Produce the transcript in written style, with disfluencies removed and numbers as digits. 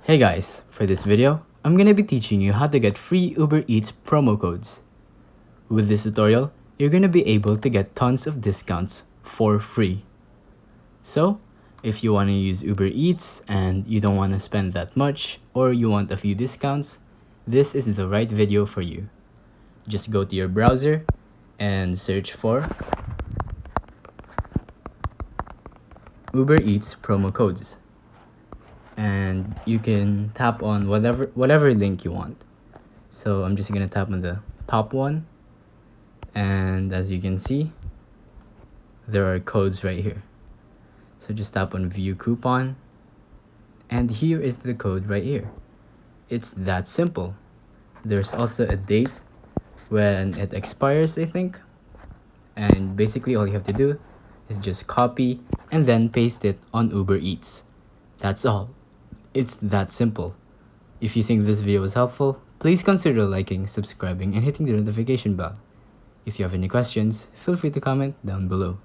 Hey guys, for this video, I'm gonna be teaching you how to get free Uber Eats promo codes. With this tutorial, you're gonna be able to get tons of discounts for free. So, if you wanna use Uber Eats and you don't wanna spend that much, or you want a few discounts, this is the right video for you. Just go to your browser and search for Uber Eats promo codes. And you can tap on whatever link you want. So I'm just gonna tap on the top one, and as you can see, there are codes right here. So just tap on view coupon, and here is the code right here. It's that simple. There's also a date when it expires, I think, and basically all you have to do is just copy and then paste it on Uber Eats. That's all. It's that simple. If you think this video was helpful, please consider liking, subscribing, and hitting the notification bell. If you have any questions, feel free to comment down below.